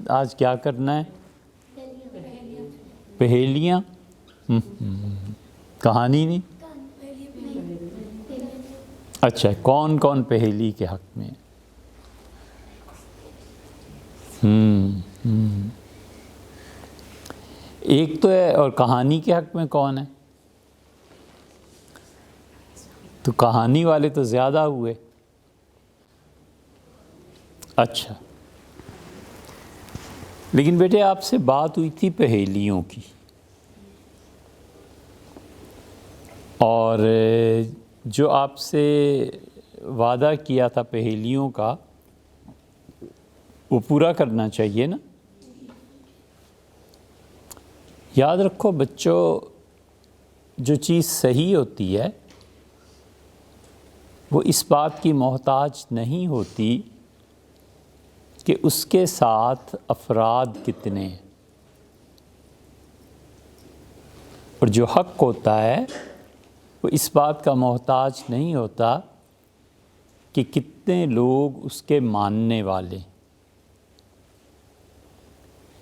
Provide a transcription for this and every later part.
آج کیا کرنا ہے؟ پہیلیاں؟ کہانی نہیں؟ اچھا، کون کون پہیلی کے حق میں؟ ایک تو ہے، اور کہانی کے حق میں کون ہے؟ تو کہانی والے تو زیادہ ہوئے۔ اچھا، لیکن بیٹے آپ سے بات ہوئی تھی پہیلیوں کی، اور جو آپ سے وعدہ کیا تھا پہیلیوں کا وہ پورا کرنا چاہیے نا۔ یاد رکھو بچوں، جو چیز صحیح ہوتی ہے وہ اس بات کی محتاج نہیں ہوتی کہ اس کے ساتھ افراد کتنے ہیں، اور جو حق ہوتا ہے وہ اس بات کا محتاج نہیں ہوتا کہ کتنے لوگ اس کے ماننے والے۔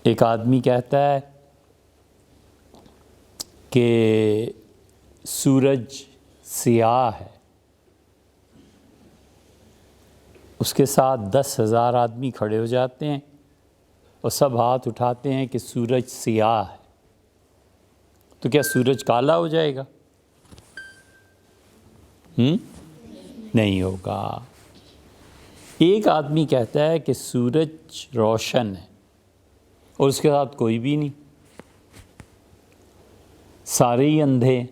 ایک آدمی کہتا ہے کہ سورج سیاہ ہے، اس کے ساتھ 10,000 آدمی کھڑے ہو جاتے ہیں اور سب ہاتھ اٹھاتے ہیں کہ سورج سیاہ ہے، تو کیا سورج کالا ہو جائے گا؟ نہیں ہوگا۔ ایک آدمی کہتا ہے کہ سورج روشن ہے اور اس کے ساتھ کوئی بھی نہیں، سارے ہی اندھے ہیں،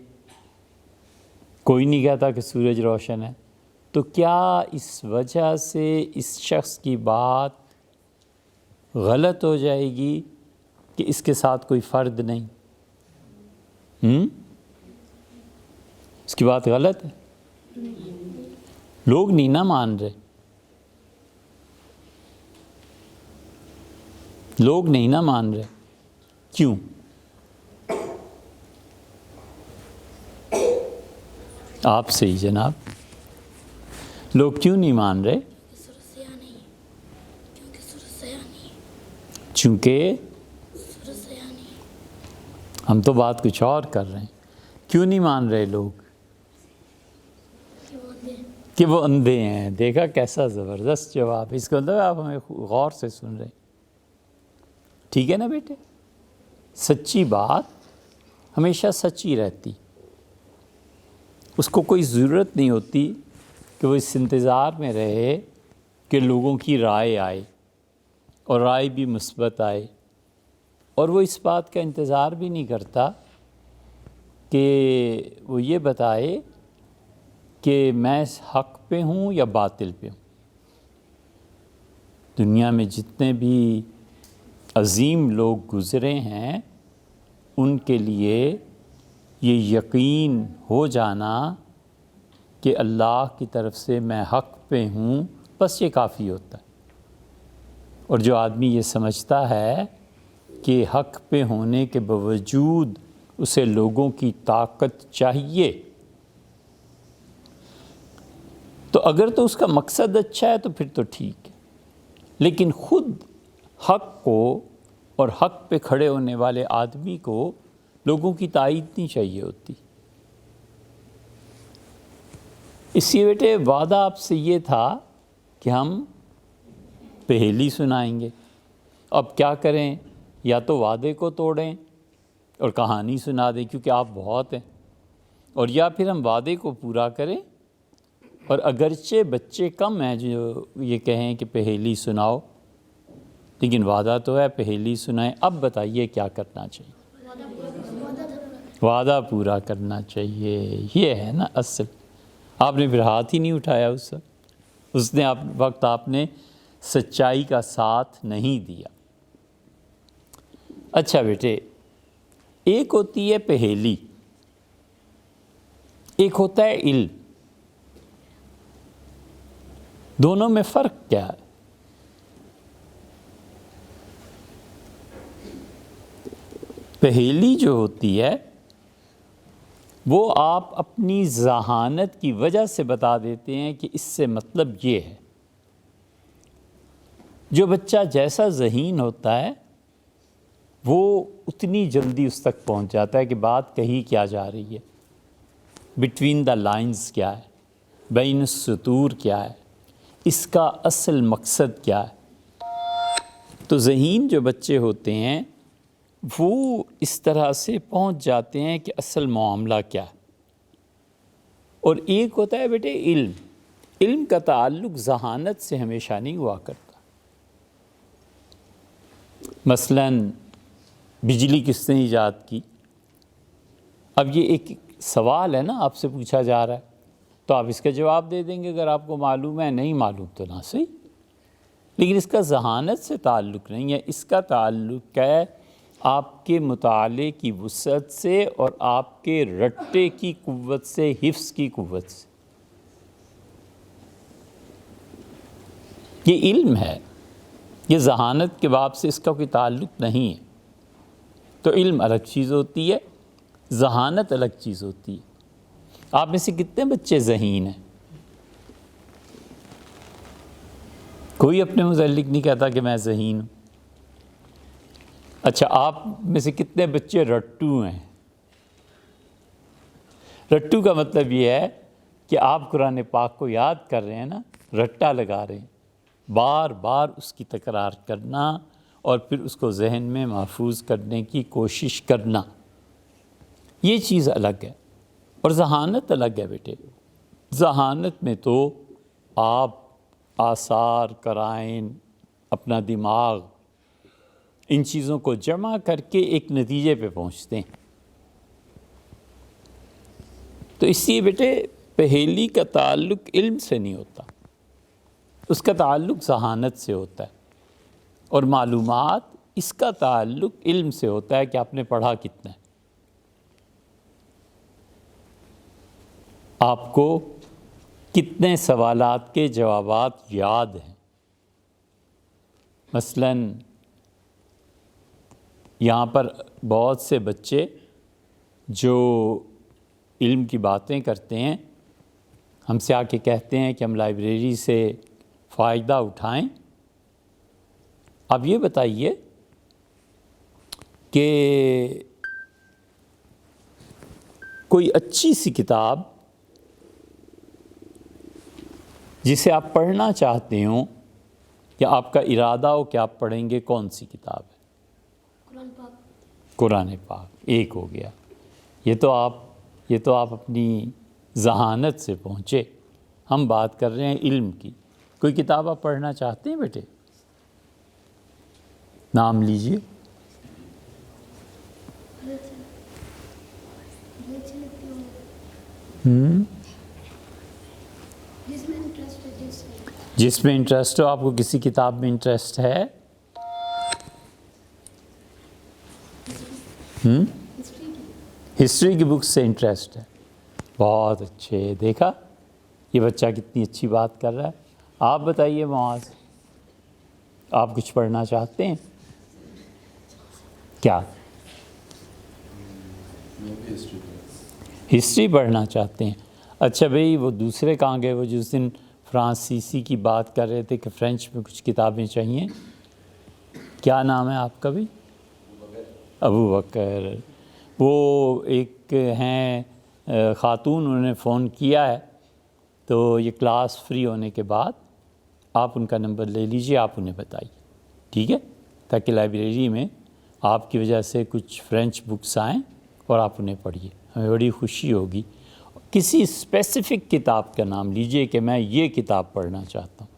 کوئی نہیں کہتا کہ سورج روشن ہے، تو کیا اس وجہ سے اس شخص کی بات غلط ہو جائے گی کہ اس کے ساتھ کوئی فرد نہیں؟ اس کی بات غلط ہے؟ لوگ نہیں نہ مان رہے، لوگ نہیں نہ مان رہے، کیوں؟ آپ سے ہی جناب، لوگ کیوں نہیں مان رہے؟ چونکہ ہم تو بات کچھ اور کر رہے ہیں۔ کیوں نہیں مان رہے لوگ؟ کہ وہ اندھے ہیں۔ دیکھا کیسا زبردست جواب، اس کا مطلب آپ ہمیں غور سے سن رہے، ٹھیک ہے نا بیٹے؟ سچی بات ہمیشہ سچی رہتی، اس کو کوئی ضرورت نہیں ہوتی کہ وہ اس انتظار میں رہے کہ لوگوں کی رائے آئے، اور رائے بھی مثبت آئے، اور وہ اس بات کا انتظار بھی نہیں کرتا کہ وہ یہ بتائے کہ میں حق پہ ہوں یا باطل پہ ہوں۔ دنیا میں جتنے بھی عظیم لوگ گزرے ہیں ان کے لیے یہ یقین ہو جانا کہ اللہ کی طرف سے میں حق پہ ہوں، بس یہ کافی ہوتا ہے۔ اور جو آدمی یہ سمجھتا ہے کہ حق پہ ہونے کے باوجود اسے لوگوں کی طاقت چاہیے، تو اگر تو اس کا مقصد اچھا ہے تو پھر تو ٹھیک ہے، لیکن خود حق کو اور حق پہ کھڑے ہونے والے آدمی کو لوگوں کی تائید نہیں چاہیے ہوتی۔ اس لیے بیٹے وعدہ آپ سے یہ تھا کہ ہم پہیلی سنائیں گے۔ اب کیا کریں؟ یا تو وعدے کو توڑیں اور کہانی سنا دیں کیونکہ آپ بہت ہیں، اور یا پھر ہم وعدے کو پورا کریں، اور اگرچہ بچے کم ہیں جو یہ کہیں کہ پہیلی سناؤ، لیکن وعدہ تو ہے پہیلی سنائیں۔ اب بتائیے کیا کرنا چاہیے؟ وعدہ پورا کرنا چاہیے، یہ ہے نا اصل۔ آپ نے پھر ہاتھ ہی نہیں اٹھایا اس نے وقت آپ نے سچائی کا ساتھ نہیں دیا۔ اچھا بیٹے، ایک ہوتی ہے پہیلی، ایک ہوتا ہے علم، دونوں میں فرق کیا ہے؟ پہیلی جو ہوتی ہے وہ آپ اپنی ذہانت کی وجہ سے بتا دیتے ہیں کہ اس سے مطلب یہ ہے، جو بچہ جیسا ذہین ہوتا ہے وہ اتنی جلدی اس تک پہنچ جاتا ہے کہ بات کہی کیا جا رہی ہے، بٹوین دا لائنز کیا ہے، بین السطور کیا ہے، اس کا اصل مقصد کیا ہے۔ تو ذہین جو بچے ہوتے ہیں وہ اس طرح سے پہنچ جاتے ہیں کہ اصل معاملہ کیا ہے۔ اور ایک ہوتا ہے بیٹے علم، علم کا تعلق ذہانت سے ہمیشہ نہیں ہوا کرتا۔ مثلاً بجلی کس نے ایجاد کی؟ اب یہ ایک سوال ہے نا، آپ سے پوچھا جا رہا ہے، تو آپ اس کا جواب دے دیں گے اگر آپ کو معلوم ہے، نہیں معلوم تو نہ صحیح، لیکن اس کا ذہانت سے تعلق نہیں ہے، اس کا تعلق ہے آپ کے مطالعے کی وسعت سے اور آپ کے رٹے کی قوت سے، حفظ کی قوت سے۔ یہ علم ہے، یہ ذہانت کے باب سے اس کا کوئی تعلق نہیں ہے۔ تو علم الگ چیز ہوتی ہے، ذہانت الگ چیز ہوتی ہے۔ آپ میں سے کتنے بچے ذہین ہیں؟ کوئی اپنے متعلق نہیں کہتا کہ میں ذہین ہوں۔ اچھا، آپ میں سے کتنے بچے رٹو ہیں؟ رٹو کا مطلب یہ ہے کہ آپ قرآن پاک کو یاد کر رہے ہیں نا، رٹا لگا رہے ہیں، بار بار اس کی تکرار کرنا اور پھر اس کو ذہن میں محفوظ کرنے کی کوشش کرنا، یہ چیز الگ ہے۔ اور ذہانت الگ ہے بیٹے۔ ذہانت میں تو آپ آثار، قرائن، اپنا دماغ، ان چیزوں کو جمع کر کے ایک نتیجے پہ پہنچتے ہیں۔ تو اس لیے بیٹے پہیلی کا تعلق علم سے نہیں ہوتا، اس کا تعلق ذہانت سے ہوتا ہے، اور معلومات اس کا تعلق علم سے ہوتا ہے کہ آپ نے پڑھا کتنا ہے، آپ کو کتنے سوالات کے جوابات یاد ہیں۔ مثلاً یہاں پر بہت سے بچے جو علم کی باتیں کرتے ہیں ہم سے آ کے کہتے ہیں کہ ہم لائبریری سے فائدہ اٹھائیں۔ اب یہ بتائیے کہ کوئی اچھی سی کتاب جسے آپ پڑھنا چاہتے ہوں یا آپ کا ارادہ ہو کہ آپ پڑھیں گے، کون سی کتاب ہے؟ قرآن پاک۔ قرآن پاک ایک ہو گیا۔ یہ تو آپ اپنی ذہانت سے پہنچے، ہم بات کر رہے ہیں علم کی۔ کوئی کتاب آپ پڑھنا چاہتے ہیں بیٹے؟ نام لیجئے۔ جس میں انٹرسٹ ہو، آپ کو کسی کتاب میں انٹرسٹ ہے؟ ہسٹری کی بکس سے انٹرسٹ ہے، بہت اچھے۔ دیکھا یہ بچہ کتنی اچھی بات کر رہا ہے۔ آپ بتائیے معاذ، آپ کچھ پڑھنا چاہتے ہیں کیا؟ ہسٹری پڑھنا چاہتے ہیں؟ اچھا بھئی، وہ دوسرے کہاں گئے، وہ جس دن فرانسیسی کی بات کر رہے تھے کہ فرینچ میں کچھ کتابیں چاہیے؟ کیا نام ہے آپ کا بھی؟ ابو بکر۔ وہ ایک ہیں خاتون، انہوں نے فون کیا ہے، تو یہ کلاس فری ہونے کے بعد آپ ان کا نمبر لے لیجئے، آپ انہیں بتائیے، ٹھیک ہے؟ تاکہ لائبریری میں آپ کی وجہ سے کچھ فرینچ بکس آئیں اور آپ انہیں پڑھیے، ہمیں بڑی خوشی ہوگی۔ کسی اسپیسیفک کتاب کا نام لیجئے کہ میں یہ کتاب پڑھنا چاہتا ہوں۔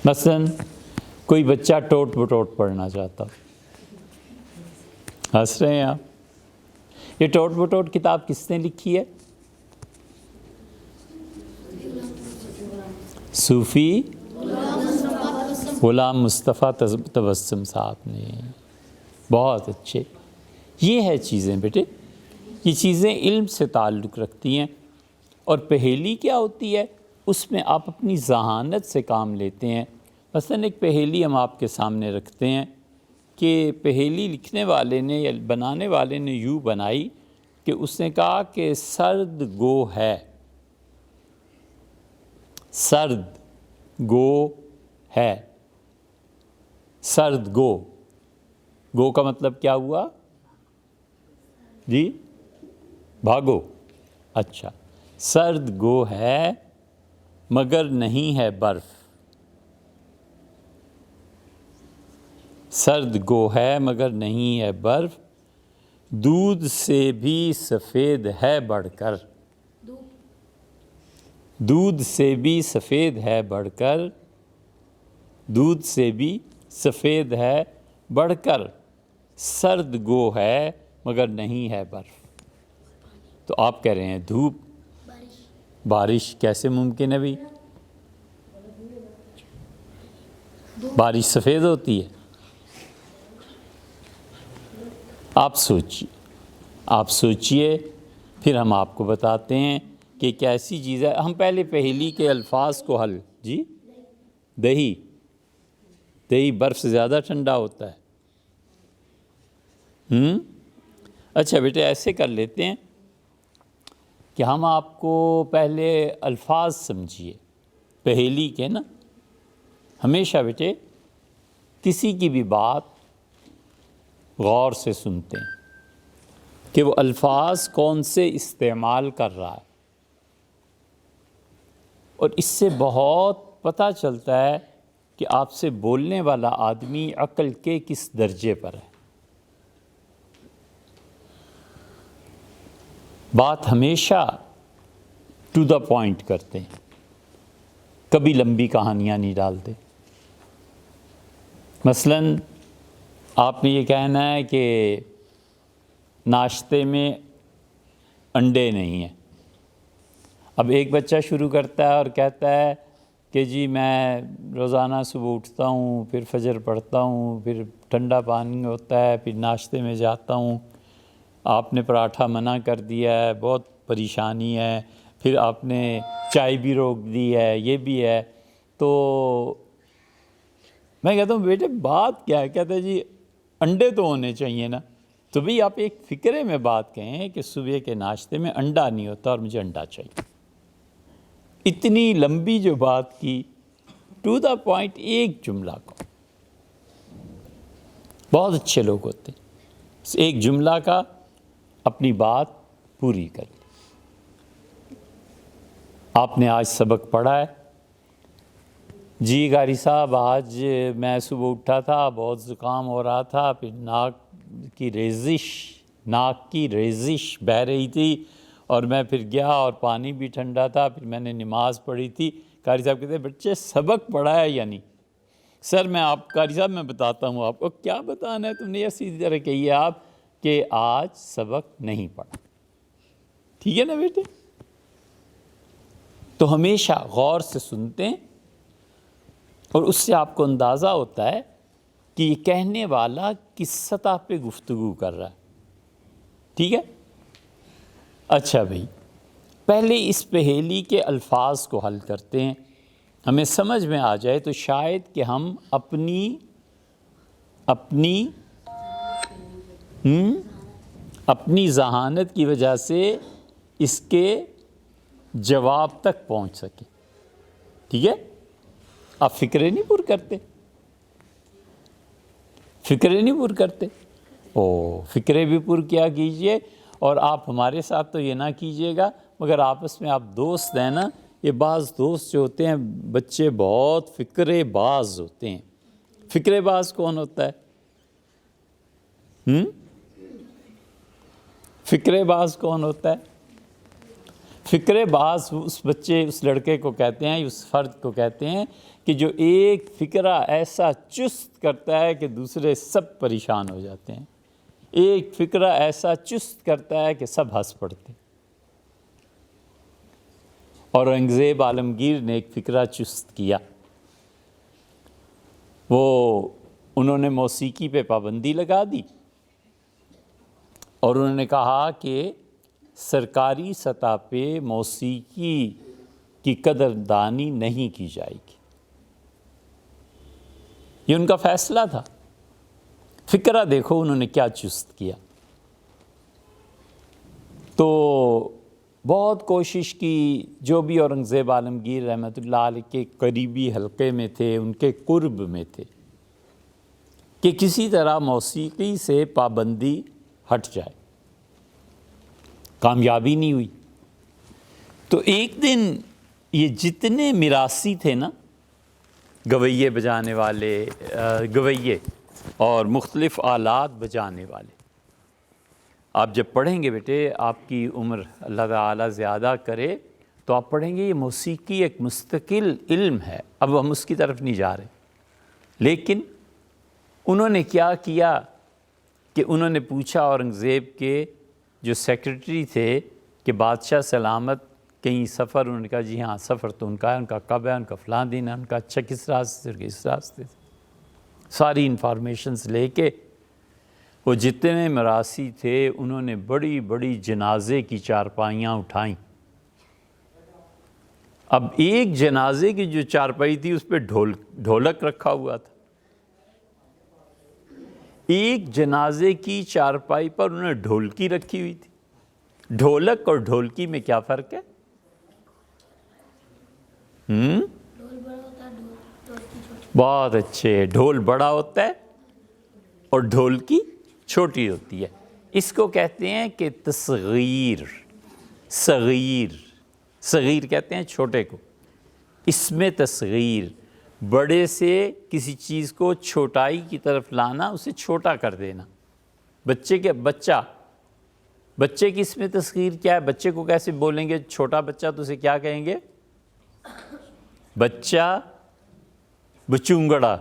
مثلاً کوئی بچہ ٹوٹ بٹوٹ پڑھنا چاہتا ہو، ہنس رہے ہیں آپ۔ یہ ٹوٹ بٹوٹ کتاب کس نے لکھی ہے؟ صوفی غلام مصطفیٰ تبسم صاحب نے۔ بہت اچھے۔ یہ ہے چیزیں بیٹے، یہ چیزیں علم سے تعلق رکھتی ہیں۔ اور پہیلی کیا ہوتی ہے؟ اس میں آپ اپنی ذہانت سے کام لیتے ہیں۔ مثلاً ایک پہیلی ہم آپ کے سامنے رکھتے ہیں کہ پہیلی لکھنے والے نے یا بنانے والے نے یوں بنائی کہ اس نے کہا کہ سرد گو ہے، سرد گو ہے، سرد گو، گو کا مطلب کیا ہوا جی؟ بھاگو۔ اچھا، سرد گو ہے مگر نہیں ہے برف، سرد گو ہے مگر نہیں ہے برف، دودھ سے بھی سفید ہے بڑھ کر، دودھ سے بھی سفید ہے بڑھ کر، دودھ سے بھی سفید ہے بڑھ کر، سرد گو ہے مگر نہیں ہے برف۔ تو آپ کہہ رہے ہیں دھوپ، بارش کیسے ممکن ہے بھائی؟ بارش سفید ہوتی ہے؟ آپ سوچئے پھر ہم آپ کو بتاتے ہیں کہ ایک ایسی چیز ہے۔ ہم پہلے پہیلی کے الفاظ کو حل، جی دہی، دہی برف سے زیادہ ٹھنڈا ہوتا ہے۔ اچھا بیٹے ایسے کر لیتے ہیں کہ ہم آپ کو پہلے الفاظ سمجھیے پہیلی کے نا۔ ہمیشہ بیٹے کسی کی بھی بات غور سے سنتے ہیں کہ وہ الفاظ کون سے استعمال کر رہا ہے، اور اس سے بہت پتہ چلتا ہے کہ آپ سے بولنے والا آدمی عقل کے کس درجے پر ہے۔ بات ہمیشہ ٹو دا پوائنٹ کرتے ہیں، کبھی لمبی کہانیاں نہیں ڈالتے۔ مثلاً آپ نے یہ کہنا ہے کہ ناشتے میں انڈے نہیں ہیں۔ اب ایک بچہ شروع کرتا ہے اور کہتا ہے کہ جی میں روزانہ صبح اٹھتا ہوں، پھر فجر پڑھتا ہوں، پھر ٹھنڈا پانی ہوتا ہے، پھر ناشتے میں جاتا ہوں، آپ نے پراٹھا منع کر دیا ہے، بہت پریشانی ہے، پھر آپ نے چائے بھی روک دی ہے، یہ بھی ہے۔ تو میں کہتا ہوں بیٹے بات کیا ہے؟ کہتا ہے جی انڈے تو ہونے چاہیے نا۔ تو بھئی آپ ایک فکرے میں بات کہیں کہ صبح کے ناشتے میں انڈا نہیں ہوتا اور مجھے انڈا چاہیے۔ اتنی لمبی جو بات کی، ٹو دا پوائنٹ ایک جملہ کو، بہت اچھے لوگ ہوتے ہیں، ایک جملہ کا اپنی بات پوری کر لی۔ آپ نے آج سبق پڑھا ہے؟ جی قاری صاحب آج میں صبح اٹھا تھا، بہت زکام ہو رہا تھا، پھر ناک کی ریزش بہہ رہی تھی، اور میں پھر گیا اور پانی بھی ٹھنڈا تھا، پھر میں نے نماز پڑھی تھی۔ قاری صاحب کہتے ہیں بچے سبق پڑھا ہے یا نہیں؟ سر قاری صاحب میں بتاتا ہوں آپ کو۔ کیا بتانا ہے تم نے؟ اسی طرح کہیے آپ کہ آج سبق نہیں پڑھا، ٹھیک ہے نا بیٹے؟ تو ہمیشہ غور سے سنتے ہیں، اور اس سے آپ کو اندازہ ہوتا ہے کہ یہ کہنے والا کس سطح پہ گفتگو کر رہا ہے، ٹھیک ہے؟ اچھا بھائی، پہلے اس پہیلی کے الفاظ کو حل کرتے ہیں، ہمیں سمجھ میں آ جائے تو شاید کہ ہم اپنی ذہانت کی وجہ سے اس کے جواب تک پہنچ سکیں، ٹھیک ہے؟ آپ فکرے نہیں پور کرتے، فکرے بھی پور کیا کیجئے، اور آپ ہمارے ساتھ تو یہ نہ کیجئے گا، مگر آپس میں آپ دوست ہیں نا، یہ بعض دوست جو ہوتے ہیں بچے بہت فکرے باز ہوتے ہیں۔ فکرے باز کون ہوتا ہے؟ فکرے باز کون ہوتا ہے؟ فکرے باز اس بچے، اس لڑکے کو کہتے ہیں، اس فرد کو کہتے ہیں کہ جو ایک فکرہ ایسا چست کرتا ہے کہ دوسرے سب پریشان ہو جاتے ہیں، ایک فکرہ ایسا چست کرتا ہے کہ سب ہنس پڑتے ہیں۔ اور اورنگزیب عالمگیر نے ایک فکرہ چست کیا، انہوں نے موسیقی پہ پابندی لگا دی، اور انہوں نے کہا کہ سرکاری سطح پہ موسیقی کی قدردانی نہیں کی جائے گی، یہ ان کا فیصلہ تھا۔ فکرہ دیکھو انہوں نے کیا چست کیا۔ تو بہت کوشش کی، جو بھی اورنگزیب عالمگیر رحمۃ اللہ علیہ کے قریبی حلقے میں تھے، ان کے قرب میں تھے، کہ کسی طرح موسیقی سے پابندی ہٹ جائے، کامیابی نہیں ہوئی۔ تو ایک دن یہ جتنے میراثی تھے نا، گویے بجانے والے، گویے اور مختلف آلات بجانے والے، آپ جب پڑھیں گے بیٹے، آپ کی عمر اللہ تعالیٰ زیادہ کرے تو آپ پڑھیں گے یہ موسیقی ایک مستقل علم ہے، اب ہم اس کی طرف نہیں جا رہے، لیکن انہوں نے کیا کیا کہ انہوں نے پوچھا اورنگزیب کے جو سیکرٹری تھے کہ بادشاہ سلامت کہیں سفر، انہوں نے کہا جی ہاں سفر تو ان کا ہے، ان کا کب ہے، ان کا فلاں دن ہے، ان کا اچھا کس راستے سے، کس راستے سے، ساری انفارمیشنز لے کے وہ جتنے مراثی تھے انہوں نے بڑی بڑی جنازے کی چارپائیاں اٹھائیں۔ اب ایک جنازے کی جو چارپائی تھی اس پہ ڈھولک رکھا ہوا تھا، ایک جنازے کی چارپائی پر انہوں نے ڈھولکی رکھی ہوئی تھی۔ ڈھولک اور ڈھولکی میں کیا فرق ہے؟ ڈھول بڑا ہوتا ہے، ڈھولکی چھوٹی۔ بہت اچھے، ڈھول بڑا ہوتا ہے اور ڈھولکی چھوٹی ہوتی ہے۔ اس کو کہتے ہیں کہ تصغیر، صغیر، صغیر کہتے ہیں چھوٹے کو، اس میں تصغیر، بڑے سے کسی چیز کو چھوٹائی کی طرف لانا، اسے چھوٹا کر دینا۔ بچے کی اس میں تصغیر کیا ہے؟ بچے کو کیسے بولیں گے چھوٹا بچہ تو اسے کیا کہیں گے؟ بچہ بچونگڑا۔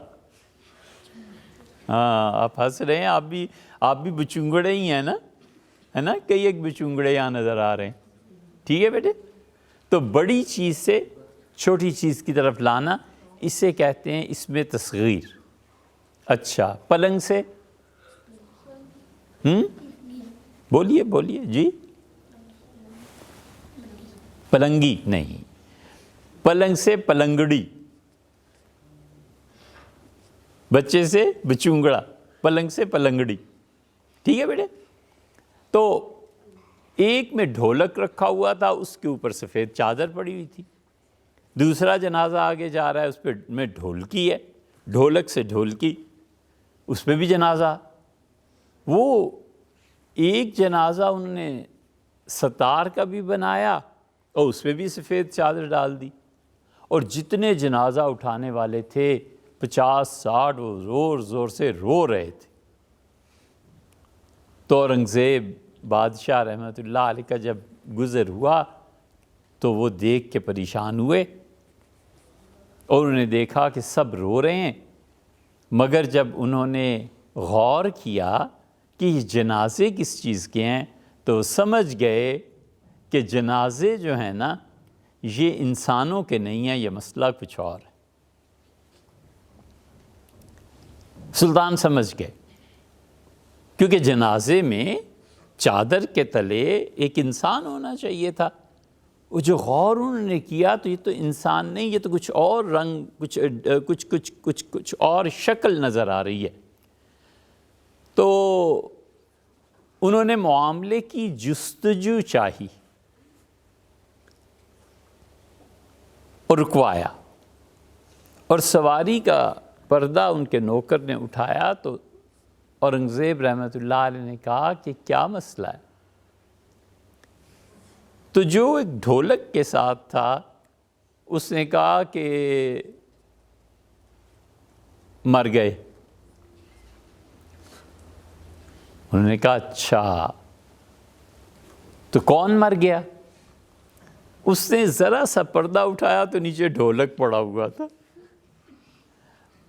ہاں آپ ہنس رہے ہیں، آپ بھی بچونگڑے ہی ہیں نا، ہے نا؟ کئی ایک بچونگڑے یہاں نظر آ رہے ہیں، ٹھیک ہے بیٹے؟ تو بڑی چیز سے چھوٹی چیز کی طرف لانا، اسے کہتے ہیں اس میں تصغیر۔ اچھا، پلنگ سے بولیے جی، پلنگی نہیں، پلنگ سے پلنگڑی، بچے سے بچونگڑا، پلنگ سے پلنگڑی، ٹھیک ہے بیٹے؟ تو ایک میں ڈھولک رکھا ہوا تھا، اس کے اوپر سفید چادر پڑی ہوئی تھی۔ دوسرا جنازہ آگے جا رہا ہے، اس پہ میں ڈھولکی ہے، ڈھولک سے ڈھولکی، اس پہ بھی جنازہ۔ وہ ایک جنازہ انہوں نے ستار کا بھی بنایا اور اس پہ بھی سفید چادر ڈال دی، اور جتنے جنازہ اٹھانے والے تھے 50-60 وہ زور زور سے رو رہے تھے۔ تو اورنگزیب بادشاہ رحمۃ اللہ علیہ کا جب گزر ہوا تو وہ دیکھ کے پریشان ہوئے، اور انہوں نے دیکھا کہ سب رو رہے ہیں، مگر جب انہوں نے غور کیا کہ یہ جنازے کس چیز کے ہیں تو سمجھ گئے کہ جنازے جو ہیں نا یہ انسانوں کے نہیں ہیں، یہ مسئلہ کچھ اور ہے۔ سلطان سمجھ گئے، کیونکہ جنازے میں چادر کے تلے ایک انسان ہونا چاہیے تھا۔ وہ جو غور انہوں نے کیا تو یہ تو انسان نہیں، یہ تو کچھ اور رنگ، کچھ اور شکل نظر آ رہی ہے۔ تو انہوں نے معاملے کی جستجو چاہی اور رکوایا، اور سواری کا پردہ ان کے نوکر نے اٹھایا تو اورنگزیب رحمۃ اللہ علیہ نے کہا کہ کیا مسئلہ ہے؟ تو جو ایک ڈھولک کے ساتھ تھا اس نے کہا کہ مر گئے۔ انہوں نے کہا اچھا تو کون مر گیا؟ اس نے ذرا سا پردہ اٹھایا تو نیچے ڈھولک پڑا ہوا تھا۔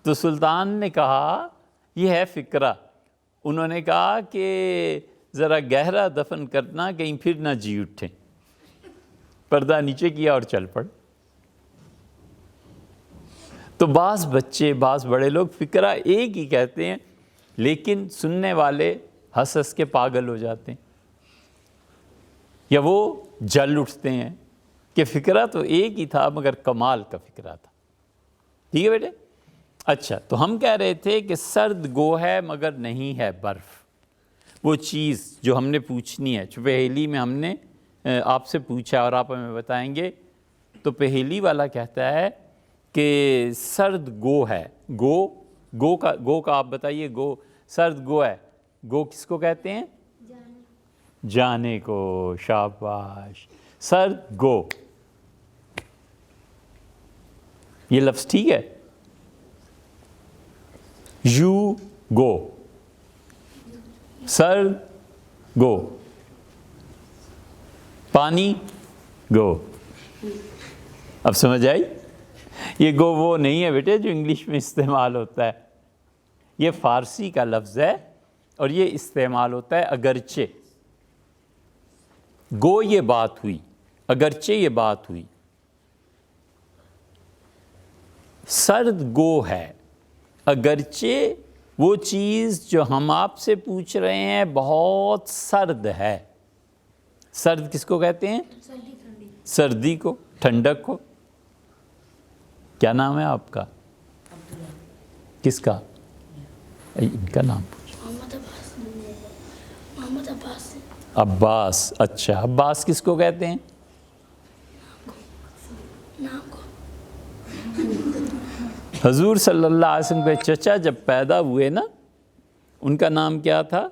تو سلطان نے کہا یہ ہے فکرہ۔ انہوں نے کہا کہ ذرا گہرا دفن کرنا، کہیں پھر نہ جی اٹھیں۔ پردہ نیچے کیا اور چل پڑے۔ تو بعض بچے، بعض بڑے لوگ فکرہ ایک ہی کہتے ہیں، لیکن سننے والے ہنس ہنس کے پاگل ہو جاتے ہیں، یا وہ جل اٹھتے ہیں کہ فکرہ تو ایک ہی تھا مگر کمال کا فکرہ تھا۔ ٹھیک ہے بیٹے؟ اچھا، تو ہم کہہ رہے تھے کہ سرد گو ہے مگر نہیں ہے برف۔ وہ چیز جو ہم نے پوچھنی ہے، پہیلی میں ہم نے آپ سے پوچھا اور آپ ہمیں بتائیں گے، تو پہیلی والا کہتا ہے کہ سرد گو ہے. گو کا آپ بتائیے. گو سرد گو ہے. گو کس کو کہتے ہیں؟ جانے کو. شاباش. سرد گو یہ لفظ ٹھیک ہے. یو گو، سرد گو، پانی گو. اب سمجھ آئی؟ یہ گو وہ نہیں ہے بیٹے جو انگلش میں استعمال ہوتا ہے، یہ فارسی کا لفظ ہے اور یہ استعمال ہوتا ہے اگرچہ. گو یہ بات ہوئی، اگرچہ یہ بات ہوئی. سرد گو ہے اگرچہ وہ چیز جو ہم آپ سے پوچھ رہے ہیں بہت سرد ہے. سرد کس کو کہتے ہیں؟ سردی کو، ٹھنڈک کو. کیا نام ہے آپ کا؟ کس کا؟ ان کا نام پوچھ. محمد عباس. عباس. اچھا، عباس کس کو کہتے ہیں؟ نام کو. حضور صلی اللہ علیہ وسلم کے چچا جب پیدا ہوئے نا، ان کا نام کیا تھا؟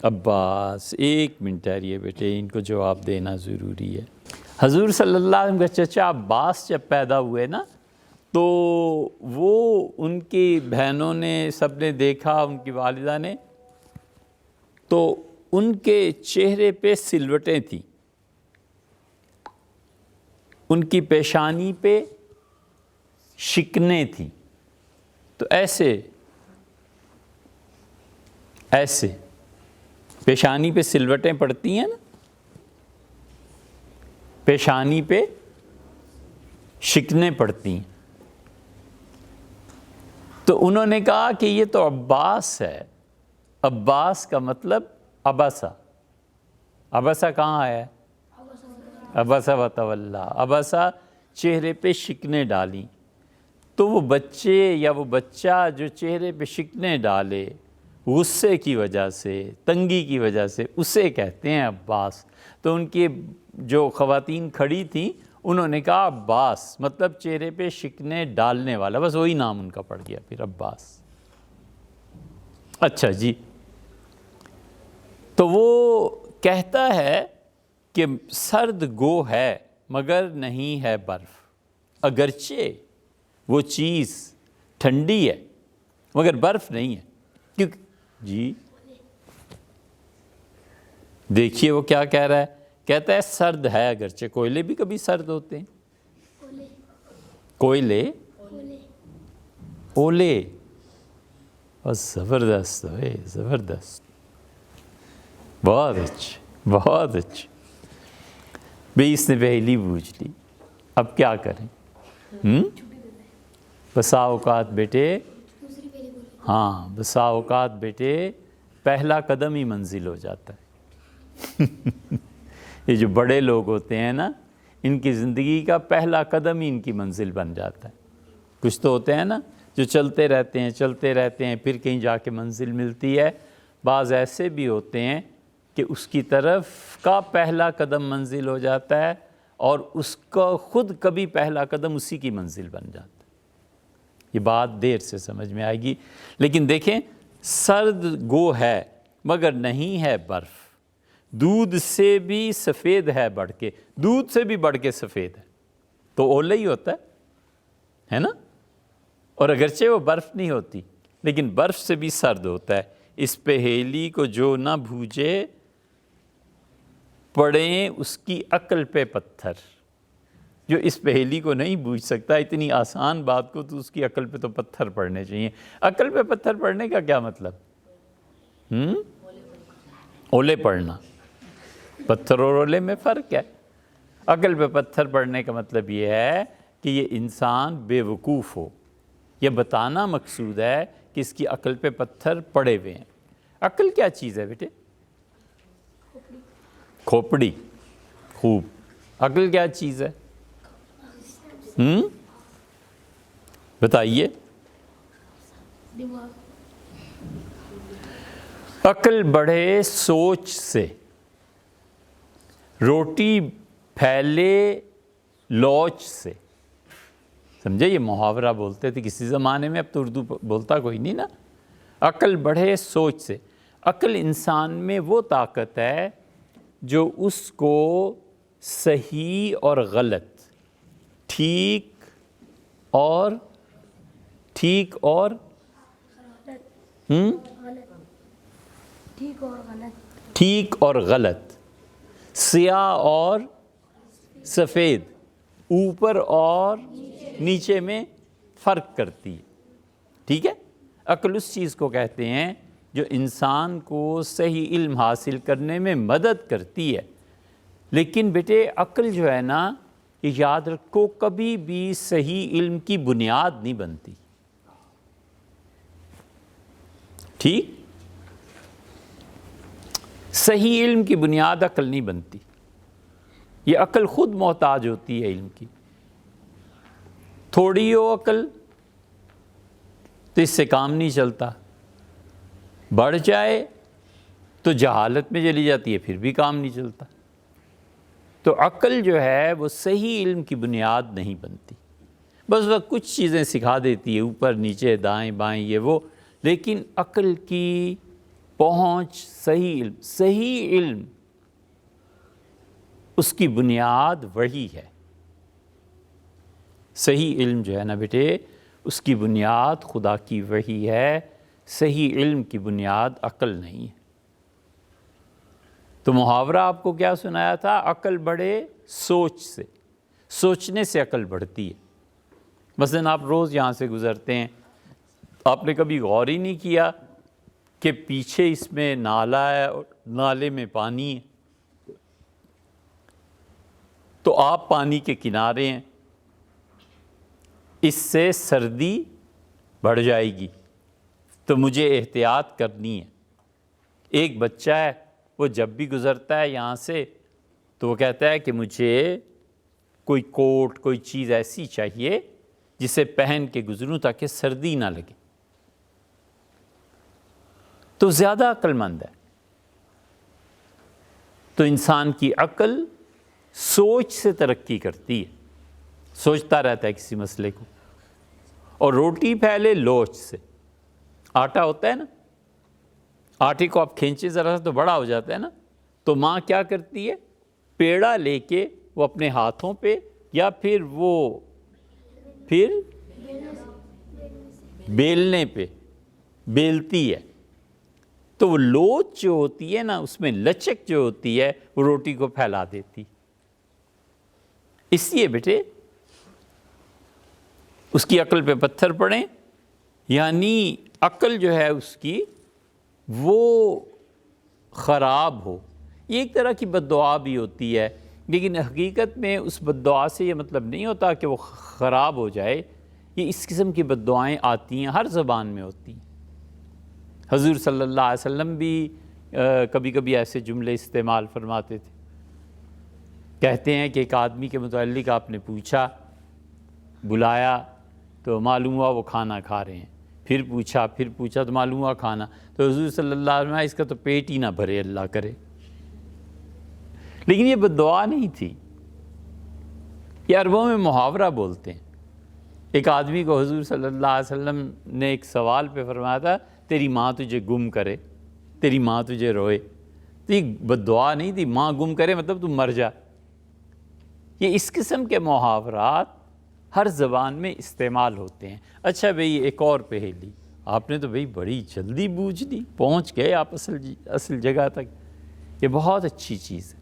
عباس. ایک منٹ ٹھہریے بیٹے، ان کو جواب دینا ضروری ہے. حضور صلی اللہ علیہ وسلم کے چچا عباس جب پیدا ہوئے نا، تو وہ ان کی بہنوں نے، سب نے دیکھا، ان کی والدہ نے، تو ان کے چہرے پہ سلوٹیں تھیں، ان کی پیشانی پہ شکنیں تھیں. تو ایسے پیشانی پہ سلوٹیں پڑتی ہیں نا، پیشانی پہ شکنیں پڑتی ہیں. تو انہوں نے کہا کہ یہ تو عباس ہے. عباس کا مطلب عبسہ. عبسہ کہاں ہے؟ عبسہ وتولیٰ. عبسہ چہرے پہ شکنیں ڈالیں. تو وہ بچے یا وہ بچہ جو چہرے پہ شکنیں ڈالے غصے کی وجہ سے، تنگی کی وجہ سے، اسے کہتے ہیں عباس. تو ان کی جو خواتین کھڑی تھیں انہوں نے کہا عباس، مطلب چہرے پہ شکنے ڈالنے والا. بس وہی نام ان کا پڑ گیا پھر، عباس. اچھا جی، تو وہ کہتا ہے کہ سرد گو ہے مگر نہیں ہے برف. اگرچہ وہ چیز ٹھنڈی ہے مگر برف نہیں ہے. کیوں جی؟ دیکھیے وہ کیا کہہ رہا ہے. کہتا ہے سرد ہے اگرچہ. کوئلے بھی کبھی سرد ہوتے ہیں. کوئلے، اولے. زبردست ہے، زبردست. بہت اچھا، بہت اچھا. بھئی اس نے پہلی پوچھ لی، اب کیا کریں؟ بسا اوقات بیٹے، ہاں بسا اوقات بیٹے پہلا قدم ہی منزل ہو جاتا ہے. یہ جو بڑے لوگ ہوتے ہیں نا، ان کی زندگی کا پہلا قدم ہی ان کی منزل بن جاتا ہے. کچھ تو ہوتے ہیں نا جو چلتے رہتے ہیں پھر کہیں جا کے منزل ملتی ہے. بعض ایسے بھی ہوتے ہیں کہ اس کی طرف کا پہلا قدم منزل ہو جاتا ہے اور اس کا خود کبھی پہلا قدم اسی کی منزل بن جاتا ہے. یہ بات دیر سے سمجھ میں آئے گی. لیکن دیکھیں، سرد گو ہے مگر نہیں ہے برف. دودھ سے بھی سفید ہے بڑھ کے. دودھ سے بھی بڑھ کے سفید ہے تو اولا ہی ہوتا ہے نا. اور اگرچہ وہ برف نہیں ہوتی لیکن برف سے بھی سرد ہوتا ہے. اس پہیلی کو جو نہ بھوجے پڑیں اس کی عقل پہ پتھر. جو اس پہیلی کو نہیں بوجھ سکتا اتنی آسان بات کو، تو اس کی عقل پہ تو پتھر پڑنے چاہیے. عقل پہ پتھر پڑنے کا کیا مطلب؟ اولے پڑنا. پتھر اور اولے میں فرق ہے. عقل پہ پتھر پڑنے کا مطلب یہ ہے کہ یہ انسان بے وقوف ہو. یہ بتانا مقصود ہے کہ اس کی عقل پہ پتھر پڑے ہوئے ہیں. عقل کیا چیز ہے بیٹے؟ کھوپڑی. خوب. عقل کیا چیز ہے؟ بتائیے. عقل بڑھے سوچ سے. روٹی پھیلے لوچ سے، سمجھے؟ یہ محاورہ بولتے تھے کسی زمانے میں، اب تو اردو بولتا کوئی نہیں نا۔ عقل بڑھے سوچ سے، عقل انسان میں وہ طاقت ہے جو اس کو صحیح اور غلط، ٹھیک اور غلط ٹھیک اور غلط، سیاہ اور سفید، اوپر اور نیچے میں فرق کرتی ہے، ٹھیک ہے؟ عقل اس چیز کو کہتے ہیں جو انسان کو صحیح علم حاصل کرنے میں مدد کرتی ہے، لیکن بیٹے عقل جو ہے نا، یہ یاد رکھو کبھی بھی صحیح علم کی بنیاد نہیں بنتی، ٹھیک؟ صحیح علم کی بنیاد عقل نہیں بنتی، یہ عقل خود محتاج ہوتی ہے علم کی۔ تھوڑی ہو عقل تو اس سے کام نہیں چلتا، بڑھ جائے تو جہالت میں چلی جاتی ہے، پھر بھی کام نہیں چلتا۔ تو عقل جو ہے وہ صحیح علم کی بنیاد نہیں بنتی، بس وہ کچھ چیزیں سکھا دیتی ہے، اوپر نیچے دائیں بائیں یہ وہ، لیکن عقل کی پہنچ صحیح علم اس کی بنیاد وہی ہے۔ صحیح علم جو ہے نا بیٹے، اس کی بنیاد خدا کی وحی ہے، صحیح علم کی بنیاد عقل نہیں ہے۔ تو محاورہ آپ کو کیا سنایا تھا؟ عقل بڑھے سوچ سے، سوچنے سے عقل بڑھتی ہے۔ مثلاً آپ روز یہاں سے گزرتے ہیں، آپ نے کبھی غور ہی نہیں کیا کہ پیچھے اس میں نالا ہے اور نالے میں پانی ہے، تو آپ پانی کے کنارے ہیں، اس سے سردی بڑھ جائے گی، تو مجھے احتیاط کرنی ہے۔ ایک بچہ ہے، وہ جب بھی گزرتا ہے یہاں سے تو وہ کہتا ہے کہ مجھے کوئی کوٹ، کوئی چیز ایسی چاہیے جسے پہن کے گزروں تاکہ سردی نہ لگے، تو زیادہ عقل مند ہے۔ تو انسان کی عقل سوچ سے ترقی کرتی ہے، سوچتا رہتا ہے کسی مسئلے کو۔ اور روٹی پھیلے لوچ سے، آٹا ہوتا ہے نا، آٹے کو آپ کھینچے ذرا سا تو بڑا ہو جاتا ہے نا، تو ماں کیا کرتی ہے؟ پیڑا لے کے وہ اپنے ہاتھوں پہ یا پھر بیلنے پہ بیلتی ہے، تو وہ لوچ جو ہوتی ہے نا، اس میں لچک جو ہوتی ہے وہ روٹی کو پھیلا دیتی۔ اس لیے بیٹے اس کی عقل پہ پتھر پڑیں، یعنی عقل جو ہے اس کی وہ خراب ہو، یہ ایک طرح کی بد دعا بھی ہوتی ہے، لیکن حقیقت میں اس بد دعا سے یہ مطلب نہیں ہوتا کہ وہ خراب ہو جائے۔ یہ اس قسم کی بد دعائیں آتی ہیں، ہر زبان میں ہوتی ہیں۔ حضور صلی اللہ علیہ وسلم بھی کبھی کبھی ایسے جملے استعمال فرماتے تھے، کہتے ہیں کہ ایک آدمی کے متعلق آپ نے پوچھا، بلایا تو معلوم ہوا وہ کھانا کھا رہے ہیں، پھر پوچھا تو معلوم ہوا کھانا، تو حضور صلی اللہ علیہ وسلم اس کا تو پیٹ ہی نہ بھرے، اللہ کرے۔ لیکن یہ بد دعا نہیں تھی، یہ عربوں میں محاورہ بولتے ہیں۔ ایک آدمی کو حضور صلی اللہ علیہ وسلم نے ایک سوال پہ فرمایا تھا، تیری ماں تجھے گم کرے، تیری ماں تجھے روئے، تو یہ بد دعا نہیں تھی، ماں گم کرے مطلب تم مر جا۔ یہ اس قسم کے محاورات ہر زبان میں استعمال ہوتے ہیں۔ اچھا بھئی ایک اور پہیلی، آپ نے تو بھئی بڑی جلدی بوجھ دی، پہنچ گئے آپ اصل جگہ تک، یہ بہت اچھی چیز ہے۔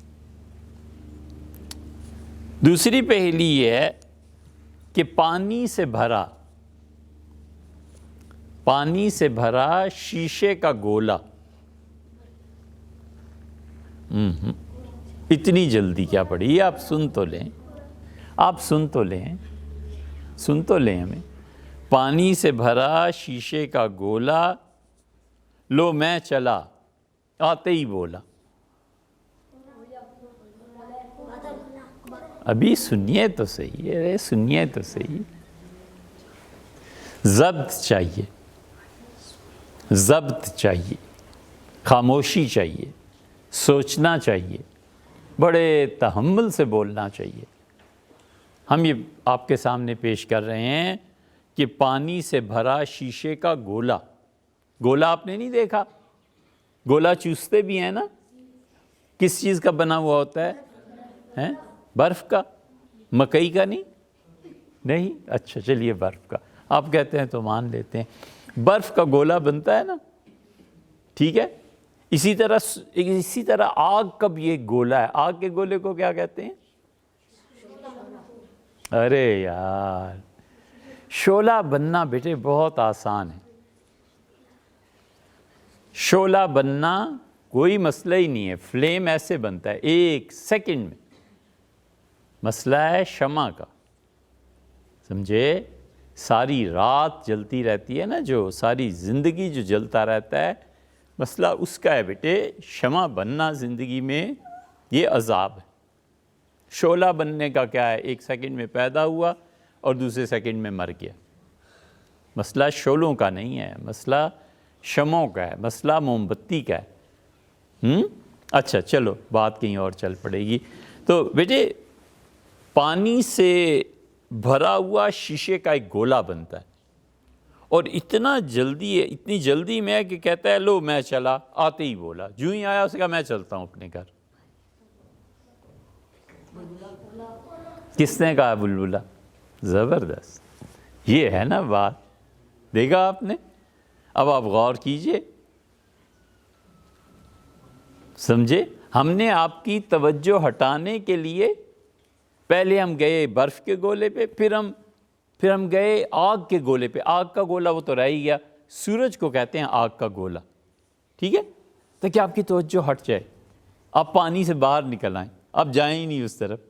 دوسری پہیلی یہ ہے کہ پانی سے بھرا شیشے کا گولا، اتنی جلدی کیا پڑی؟ یہ آپ سن تو لیں ہمیں۔ پانی سے بھرا شیشے کا گولا، لو میں چلا، آتے ہی بولا۔ ابھی سنیے تو صحیح، ضبط چاہیے، خاموشی چاہیے، سوچنا چاہیے، بڑے تحمل سے بولنا چاہیے. ہم یہ آپ کے سامنے پیش کر رہے ہیں کہ پانی سے بھرا شیشے کا گولا. گولا آپ نے نہیں دیکھا؟ گولا چوستے بھی ہیں نا؟ کس چیز کا بنا ہوا ہوتا ہے؟ برف کا. مکئی کا نہیں؟ اچھا چلیے برف کا. آپ کہتے ہیں تو مان لیتے ہیں. برف کا گولا بنتا ہے نا، ٹھیک ہے. اسی طرح آگ کا بھی ایک گولا ہے. آگ کے گولے کو کیا کہتے ہیں؟ ارے یار، شعلہ بننا بیٹے بہت آسان ہے. شعلہ بننا کوئی مسئلہ ہی نہیں ہے. فلیم ایسے بنتا ہے 1 سیکنڈ میں. مسئلہ ہے شمع کا، سمجھے؟ ساری رات جلتی رہتی ہے نا، جو ساری زندگی جو جلتا رہتا ہے، مسئلہ اس کا ہے بیٹے. شمع بننا زندگی میں یہ عذاب ہے. شعلہ بننے کا کیا ہے؟ 1 سیکنڈ میں پیدا ہوا اور دوسرے سیکنڈ میں مر گیا. مسئلہ شعلوں کا نہیں ہے، مسئلہ شمعوں کا ہے، مسئلہ موم بتی کا ہے. اچھا چلو بات کہیں اور چل پڑے گی. تو بیٹے پانی سے بھرا ہوا شیشے کا ایک گولا بنتا ہے، اور اتنی جلدی میں کہ کہتا ہے لو میں چلا. آتے ہی بولا، جو ہی آیا اس کا میں چلتا ہوں اپنے گھر. کس نے کہا بلبلا؟ زبردست. یہ ہے نا بات، دیکھا آپ نے. اب آپ غور کیجئے، سمجھے؟ ہم نے آپ کی توجہ ہٹانے کے لیے پہلے ہم گئے برف کے گولے پہ، پھر ہم گئے آگ کے گولے پہ. آگ کا گولا وہ تو رہ ہی گیا. سورج کو کہتے ہیں آگ کا گولا، ٹھیک ہے؟ تاکہ آپ کی توجہ ہٹ جائے، آپ پانی سے باہر نکل آئیں، آپ جائیں ہی نہیں اس طرف.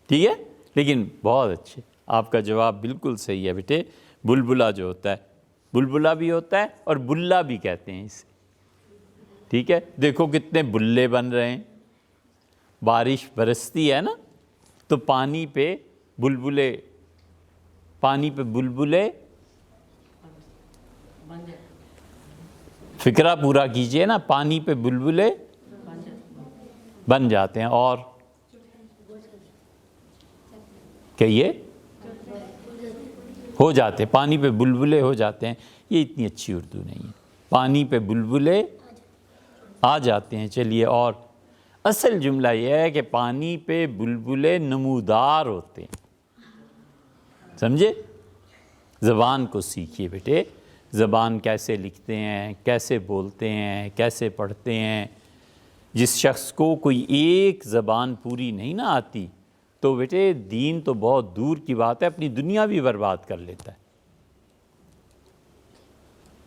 ٹھیک ہے؟ لیکن بہت اچھے، آپ کا جواب بالکل صحیح ہے بیٹے. بلبلا جو ہوتا ہے، بلبلا بھی ہوتا ہے اور بلا بھی کہتے ہیں اسے. ٹھیک ہے؟ دیکھو کتنے بلے بن رہے ہیں. بارش برستی ہے نا تو پانی پہ بلبلے فکرہ پورا کیجئے نا. پانی پہ بلبلے بن جاتے ہیں. اور کہیے ہو جاتے، پانی پہ بلبلے ہو جاتے ہیں. یہ اتنی اچھی اردو نہیں ہے. پانی پہ بلبلے آ جاتے ہیں. چلیے، اور اصل جملہ یہ ہے کہ پانی پہ بلبلے نمودار ہوتے ہیں. سمجھے؟ زبان کو سیکھیے بیٹے. زبان کیسے لکھتے ہیں، کیسے بولتے ہیں، کیسے پڑھتے ہیں. جس شخص کو کوئی ایک زبان پوری نہیں نہ آتی تو بیٹے دین تو بہت دور کی بات ہے، اپنی دنیا بھی برباد کر لیتا ہے.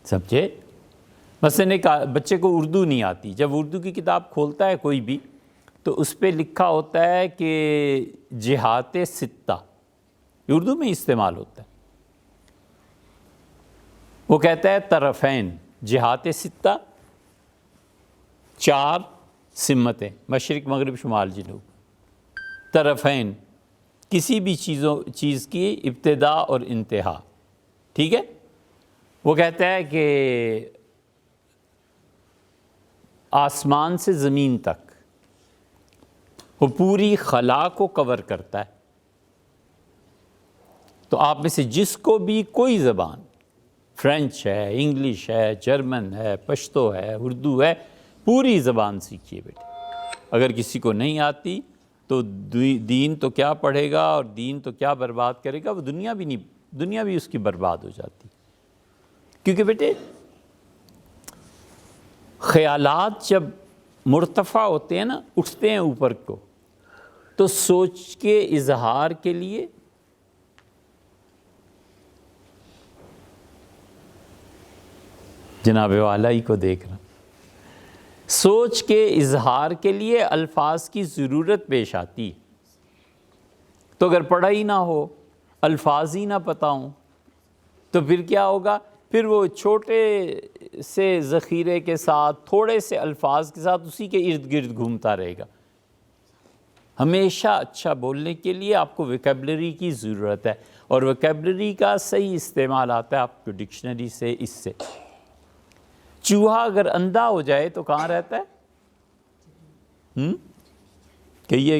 سمجھے؟ مثلاً ایک بچے کو اردو نہیں آتی، جب اردو کی کتاب کھولتا ہے کوئی بھی تو اس پہ لکھا ہوتا ہے کہ جہات ستہ، اردو میں استعمال ہوتا ہے. وہ کہتا ہے طرفین، جہات ستہ 4 سمتیں، مشرق مغرب شمال جنوب. طرفین کسی بھی چیز کی ابتدا اور انتہا. ٹھیک ہے؟ وہ کہتا ہے کہ آسمان سے زمین تک وہ پوری خلا کو کور کرتا ہے. تو آپ میں سے جس کو بھی کوئی زبان، فرینچ ہے، انگلش ہے، جرمن ہے، پشتو ہے، اردو ہے، پوری زبان سیکھیے بیٹے. اگر کسی کو نہیں آتی تو دین تو کیا پڑھے گا اور دین تو کیا برباد کرے گا. وہ دنیا بھی اس کی برباد ہو جاتی. کیونکہ بیٹے خیالات جب مرتفع ہوتے ہیں نا، اٹھتے ہیں اوپر کو، تو سوچ کے اظہار کے لیے جناب والا ہی کو دیکھ رہا، سوچ کے اظہار کے لیے الفاظ کی ضرورت پیش آتی ہے. تو اگر پڑھا ہی نہ ہو، الفاظ ہی نہ پتہ ہوں، تو پھر کیا ہوگا؟ پھر وہ چھوٹے سے ذخیرے کے ساتھ، تھوڑے سے الفاظ کے ساتھ اسی کے ارد گرد گھومتا رہے گا. ہمیشہ اچھا بولنے کے لیے آپ کو ویکیبلری کی ضرورت ہے، اور ویکیبلری کا صحیح استعمال آتا ہے آپ کو ڈکشنری سے. اس سے چوہا اگر اندھا ہو جائے تو کہاں رہتا ہے؟ کہیے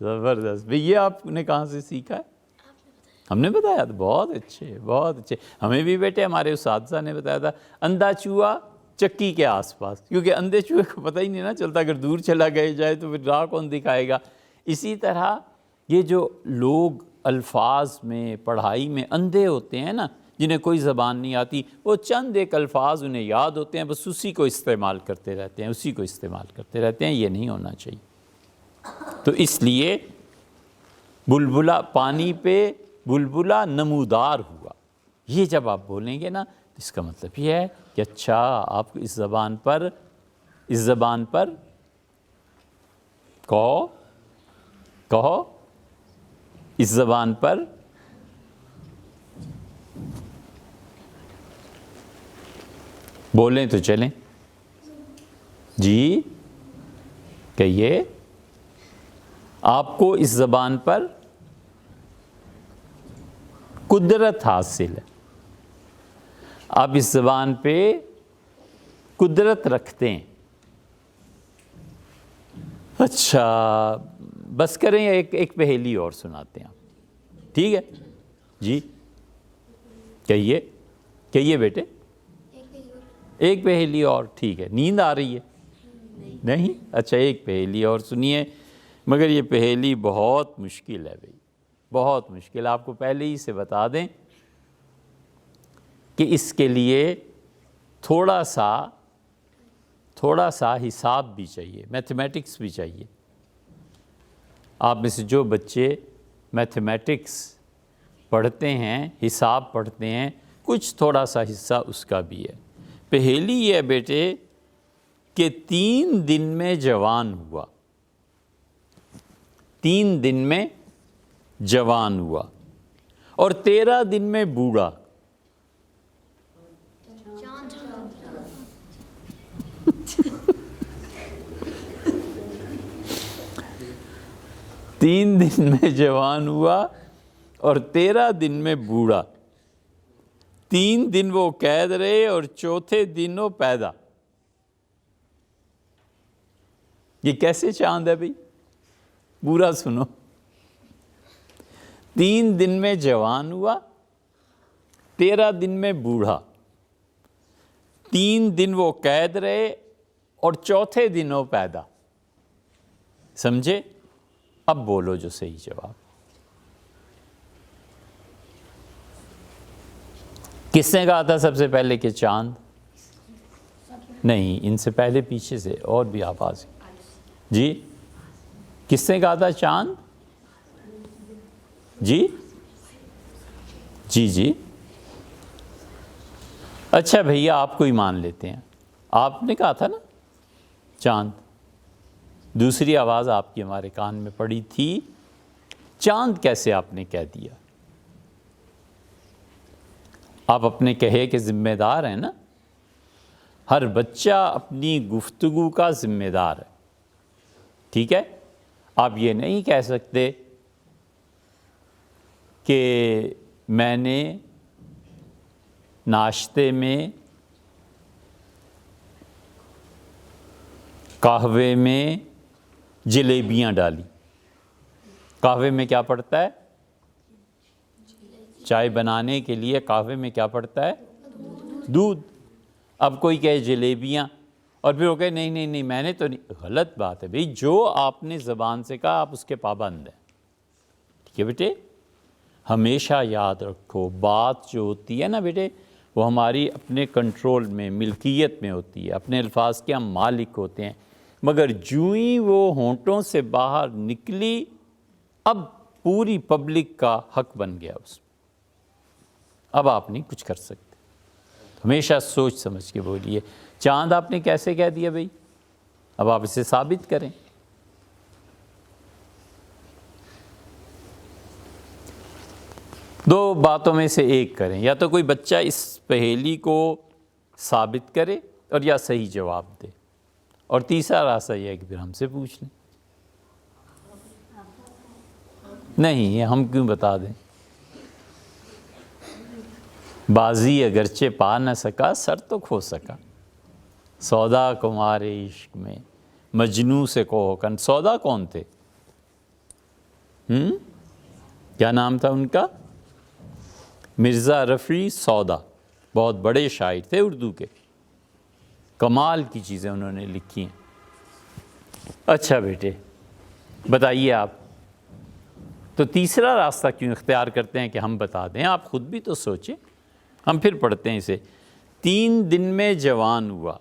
زبردست بھئی. یہ آپ نے کہاں سے سیکھا ہے؟ ہم نے بتایا تھا. بہت اچھے بہت اچھے. ہمیں بھی بیٹے ہمارے اساتذہ نے بتایا تھا اندھا چوہا چکی کے آس پاس، کیونکہ اندھے چوہے کو پتہ ہی نہیں نا چلتا، اگر دور چلا گئے جائے تو پھر راہ کون دکھائے گا. اسی طرح یہ جو لوگ الفاظ میں پڑھائی میں اندھے ہوتے ہیں نا، جنہیں کوئی زبان نہیں آتی، وہ چند ایک الفاظ انہیں یاد ہوتے ہیں، بس اسی کو استعمال کرتے رہتے ہیں. یہ نہیں ہونا چاہیے. تو اس لیے بلبلا پانی پہ بلبلا نمودار ہوا، یہ جب آپ بولیں گے نا تو اس کا مطلب یہ ہے کہ اچھا آپ اس زبان پر کہو اس زبان پر بولیں تو چلیں. جی کہیے آپ کو اس زبان پر قدرت حاصل ہے، آپ اس زبان پہ قدرت رکھتے ہیں. اچھا بس کریں، ایک پہیلی اور سناتے ہیں آپ. ٹھیک ہے جی کہیے بیٹے. ایک پہیلی اور. ٹھیک ہے. نیند آ رہی ہے؟ نہیں. اچھا ایک پہیلی اور سنیے، مگر یہ پہیلی بہت مشکل ہے بھئی، بہت مشکل. آپ کو پہلے ہی سے بتا دیں کہ اس کے لیے تھوڑا سا حساب بھی چاہیے، میتھمیٹکس بھی چاہیے. آپ میں سے جو بچے میتھمیٹکس پڑھتے ہیں، حساب پڑھتے ہیں، کچھ تھوڑا سا حصہ اس کا بھی ہے. پہیلی یہ ہے بیٹے کہ 3 دن میں جوان ہوا، 3 دن میں جوان ہوا اور 13 دن میں بوڑھا. 3 دن میں جوان ہوا اور 13 دن میں بوڑھا. 3 دن وہ قید رہے اور چوتھے دن وہ پیدا. یہ کیسے چاند ہے بھئی؟ پورا سنو. 3 دن میں جوان ہوا، 13 دن میں بوڑھا، 3 دن وہ قید رہے اور چوتھے دن وہ پیدا. سمجھے؟ اب بولو جو صحیح جواب. کس نے کہا تھا سب سے پہلے کہ چاند؟ نہیں، ان سے پہلے پیچھے سے اور بھی آواز. جی کس نے کہا تھا چاند؟ جی اچھا بھیا آپ کو ہی مان لیتے ہیں. آپ نے کہا تھا نا چاند. دوسری آواز آپ کی ہمارے کان میں پڑی تھی. چاند کیسے آپ نے کہہ دیا؟ آپ اپنے کہے کے ذمہ دار ہیں نا. ہر بچہ اپنی گفتگو کا ذمہ دار ہے. ٹھیک ہے؟ آپ یہ نہیں کہہ سکتے کہ میں نے ناشتے میں قہوے میں جلیبیاں ڈالی. قہوے میں کیا پڑتا ہے؟ چائے بنانے کے لیے قہوے میں کیا پڑتا ہے؟ دودھ. اب کوئی کہے جلیبیاں اور پھر وہ کہے نہیں میں نے تو نہیں. غلط بات ہے بھئی. جو آپ نے زبان سے کہا آپ اس کے پابند ہیں. ٹھیک ہے بیٹے؟ ہمیشہ یاد رکھو بات جو ہوتی ہے نا بیٹے، وہ ہماری اپنے کنٹرول میں، ملکیت میں ہوتی ہے. اپنے الفاظ کے ہم مالک ہوتے ہیں، مگر جوں ہی وہ ہونٹوں سے باہر نکلی اب پوری پبلک کا حق بن گیا اس میں. اب آپ نہیں کچھ کر سکتے. ہمیشہ سوچ سمجھ کے بولیے. چاند آپ نے کیسے کہہ دیا بھئی؟ اب آپ اسے ثابت کریں. دو باتوں میں سے ایک کریں، یا تو کوئی بچہ اس پہیلی کو ثابت کرے اور یا صحیح جواب دے، اور تیسرا راستہ یہ ہے کہ پھر ہم سے پوچھ لیں. نہیں یہ ہم کیوں بتا دیں. بازی اگرچہ پا نہ سکا سر تو کھو سکا. سودا کمارے عشق میں مجنوں سے کہو کن. سودا کون تھے؟ کیا نام تھا ان کا؟ مرزا رفیع سودا. بہت بڑے شاعر تھے اردو کے. کمال کی چیزیں انہوں نے لکھی ہیں. اچھا بیٹے بتائیے آپ تو تیسرا راستہ کیوں اختیار کرتے ہیں کہ ہم بتا دیں؟ آپ خود بھی تو سوچیں. ہم پھر پڑھتے ہیں اسے. 3 دن میں جوان ہوا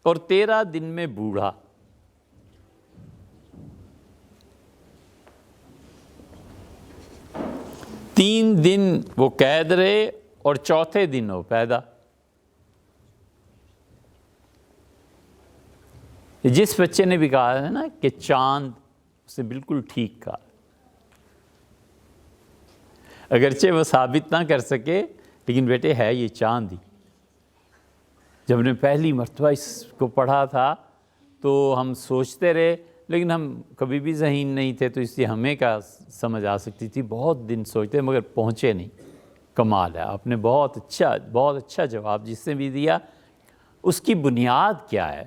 اور 13 دن میں بوڑھا. 3 دن وہ قید رہے اور چوتھے دن وہ پیدا. جس بچے نے بھی کہا ہے نا کہ چاند، اسے بالکل ٹھیک کہا. اگرچہ وہ ثابت نہ کر سکے لیکن بیٹے ہے یہ چاند ہی. جب نے پہلی مرتبہ اس کو پڑھا تھا تو ہم سوچتے رہے، لیکن ہم کبھی بھی ذہین نہیں تھے تو اس لیے ہمیں کیا سمجھ آ سکتی تھی. بہت دن سوچتے مگر پہنچے نہیں. کمال ہے، آپ نے بہت اچھا جواب جس سے بھی دیا. اس کی بنیاد کیا ہے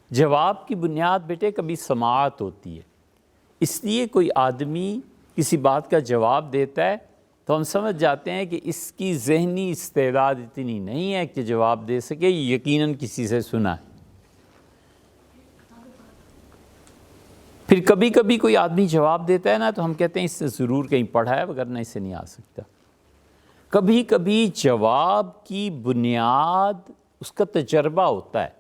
جواب کی بنیاد بیٹے کبھی سماعت ہوتی ہے. اس لیے کوئی آدمی کسی بات کا جواب دیتا ہے تو ہم سمجھ جاتے ہیں کہ اس کی ذہنی استعداد اتنی نہیں ہے کہ جواب دے سکے. یقیناً کسی سے سنا ہے. پھر کبھی کبھی کوئی آدمی جواب دیتا ہے نا تو ہم کہتے ہیں اس سے ضرور کہیں پڑھا ہے وگرنہ اس سے نہیں آ سکتا. کبھی کبھی جواب کی بنیاد اس کا تجربہ ہوتا ہے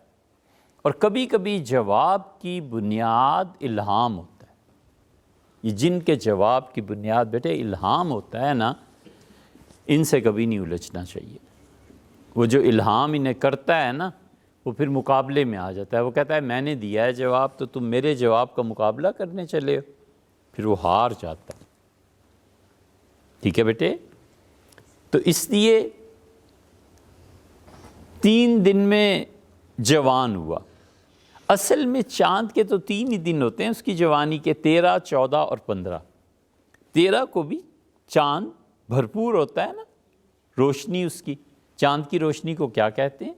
اور کبھی کبھی جواب کی بنیاد الہام ہوتا ہے. یہ جن کے جواب کی بنیاد بیٹے الہام ہوتا ہے نا، ان سے کبھی نہیں الجھنا چاہیے. وہ جو الہام انہیں کرتا ہے نا وہ پھر مقابلے میں آ جاتا ہے. وہ کہتا ہے میں نے دیا ہے جواب تو تم میرے جواب کا مقابلہ کرنے چلے ہو. پھر وہ ہار جاتا ہے. ٹھیک ہے بیٹے؟ تو اس لیے 3 دن میں جوان ہوا. اصل میں چاند کے تو 3 ہی دن ہوتے ہیں اس کی جوانی کے، 13، 14 اور 15. 13 کو بھی چاند بھرپور ہوتا ہے نا، روشنی اس کی. چاند کی روشنی کو کیا کہتے ہیں؟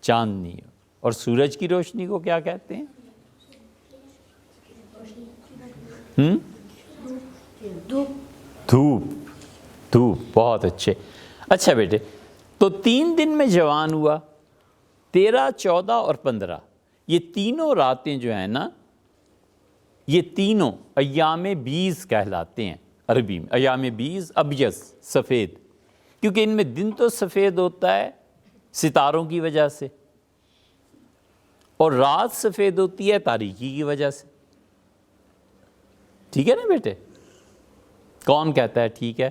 چاندنی. اور سورج کی روشنی کو کیا کہتے ہیں؟ دھوپ. بہت اچھے. اچھا بیٹے تو 3 دن میں جوان ہوا. 13، 14 اور 15 یہ تینوں راتیں جو ہیں نا، یہ تینوں ایام بیض کہلاتے ہیں عربی میں. ایام بیض ابیض سفید، کیونکہ ان میں دن تو سفید ہوتا ہے ستاروں کی وجہ سے اور رات سفید ہوتی ہے تاریکی کی وجہ سے. ٹھیک ہے نا بیٹے؟ کون کہتا ہے ٹھیک ہے؟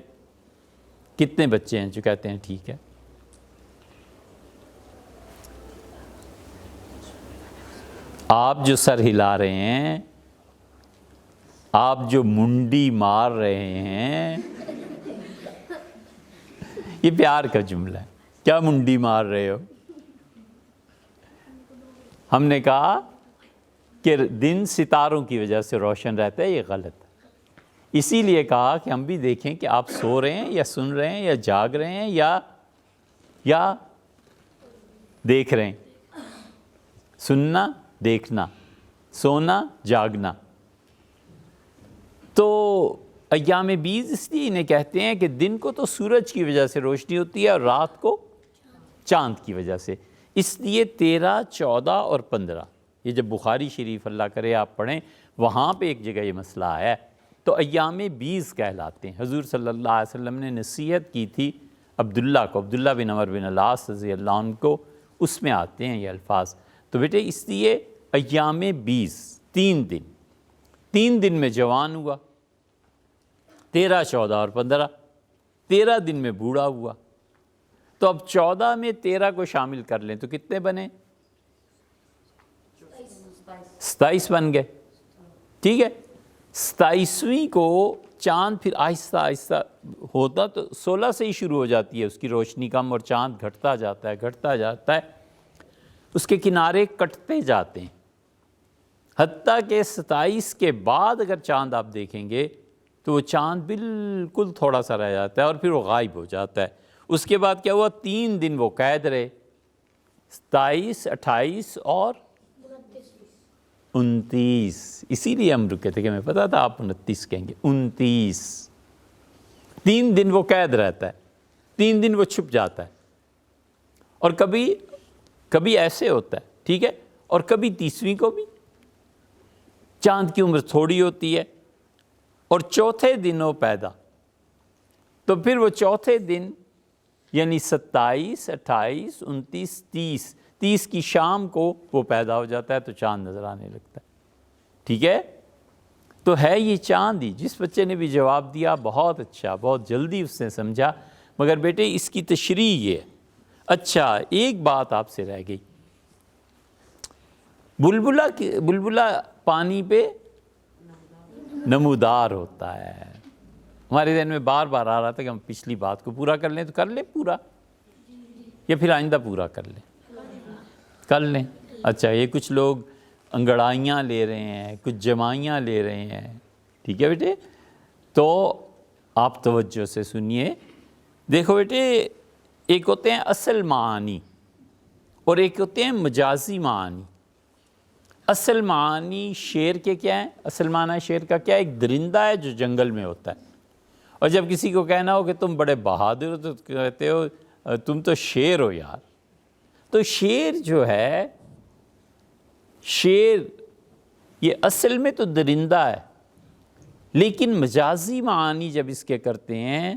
کتنے بچے ہیں جو کہتے ہیں ٹھیک ہے؟ آپ جو سر ہلا رہے ہیں، آپ جو منڈی مار رہے ہیں، یہ پیار کا جملہ ہے. کیا منڈی مار رہے ہو؟ ہم نے کہا کہ دن ستاروں کی وجہ سے روشن رہتا ہے. یہ غلط ہے. اسی لیے کہا کہ ہم بھی دیکھیں کہ آپ سو رہے ہیں یا سن رہے ہیں یا جاگ رہے ہیں یا دیکھ رہے ہیں. سننا، دیکھنا، سونا، جاگنا. تو ایام بیض اس لیے انہیں کہتے ہیں کہ دن کو تو سورج کی وجہ سے روشنی ہوتی ہے اور رات کو چاند کی وجہ سے. اس لیے 13، 14 اور 15 یہ جب بخاری شریف اللہ کرے آپ پڑھیں وہاں پہ ایک جگہ یہ مسئلہ آیا ہے تو ایام بیض کہلاتے ہیں. حضور صلی اللہ علیہ وسلم نے نصیحت کی تھی عبداللہ بن عمر بن العاص رضی اللہ عنہ کو، اس میں آتے ہیں یہ الفاظ. تو بیٹے اس لیے ایام بیض 3 دن میں جوان ہوا، 13، 14 اور 15. 13 دن میں بوڑھا ہوا. تو اب 14 میں 13 کو شامل کر لیں تو کتنے بنے؟ 27 بن گئے. ٹھیک ہے؟ 27ویں کو چاند پھر آہستہ آہستہ ہوتا تو 16 سے ہی شروع ہو جاتی ہے اس کی روشنی کم اور چاند گھٹتا جاتا ہے. اس کے کنارے کٹتے جاتے ہیں حتیٰ کہ 27 کے بعد اگر چاند آپ دیکھیں گے تو وہ چاند بالکل تھوڑا سا رہ جاتا ہے اور پھر وہ غائب ہو جاتا ہے. اس کے بعد کیا ہوا؟ 3 دن وہ قید رہے. 27, 28 اور 29. اسی لیے ہم رکے تھے کہ ہمیں پتا تھا آپ 29 کہیں گے. 29. 3 دن وہ قید رہتا ہے, 3 دن وہ چھپ جاتا ہے, اور کبھی ایسے ہوتا ہے, ٹھیک ہے, اور کبھی 30ویں کو بھی. چاند کی عمر تھوڑی ہوتی ہے اور چوتھے دن وہ پیدا, تو پھر وہ چوتھے دن یعنی 27, 28, 29, 30 کی شام کو وہ پیدا ہو جاتا ہے, تو چاند نظر آنے لگتا ہے. ٹھیک ہے, تو ہے یہ چاند ہی. جس بچے نے بھی جواب دیا بہت اچھا, بہت جلدی اس نے سمجھا. مگر بیٹے اس کی تشریح یہ ہے. اچھا, ایک بات آپ سے رہ گئی. بلبلہ پانی پہ نمودار ہوتا ہے. ہمارے ذہن میں بار بار آ رہا تھا کہ ہم پچھلی بات کو پورا کر لیں, تو کر لیں پورا, یا پھر آئندہ پورا کر لیں. اچھا, یہ کچھ لوگ انگڑائیاں لے رہے ہیں, کچھ جمائیاں لے رہے ہیں. ٹھیک ہے بیٹے, تو آپ توجہ سے سنیے. دیکھو بیٹے, ایک ہوتے ہیں اصل معانی اور ایک ہوتے ہیں مجازی معانی. اصل معنی شیر کے کیا ہیں؟ اصل معنی شیر کا کیا ہے؟ ایک درندہ ہے جو جنگل میں ہوتا ہے, اور جب کسی کو کہنا ہو کہ تم بڑے بہادر ہو تو کہتے ہو تم تو شیر ہو یار. تو شیر جو ہے, شیر یہ اصل میں تو درندہ ہے, لیکن مجازی معنی جب اس کے کرتے ہیں